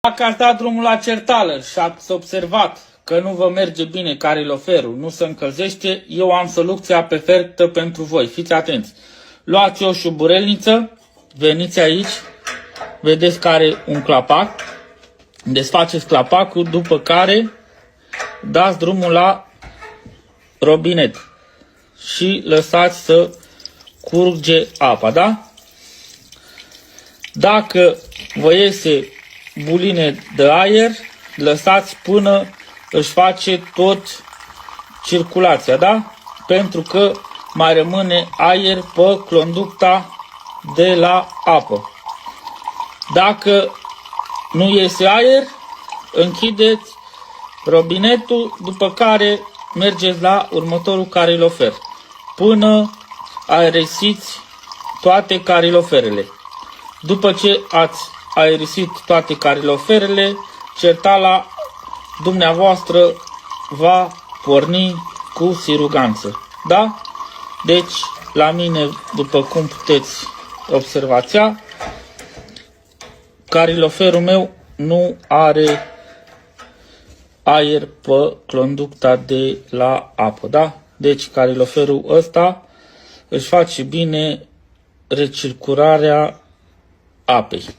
Dacă ați dat drumul la certală și ați observat că nu vă merge bine cariloferul, nu se încălzește, eu am soluția perfectă pentru voi. Fiți atenți. Luați o șuburelniță, veniți aici, vedeți că are un clapac, desfaceți clapacul, după care dați drumul la robinet și lăsați să curge apa, da? Dacă vă iese buline de aer, lăsați până își face tot circulația, da? Pentru că mai rămâne aer pe conducta de la apă. Dacă nu iese aer, închideți robinetul, după care mergeți la următorul carilofer, până aerisiți toate cariloferele. După ce ați aerisit toate cariloferele, certala dumneavoastră va porni cu siruganță. Da? Deci, la mine, după cum puteți observația, cariloferul meu nu are aer pe conducta de la apă. Da? Deci, cariloferul ăsta își face bine recircularea apei.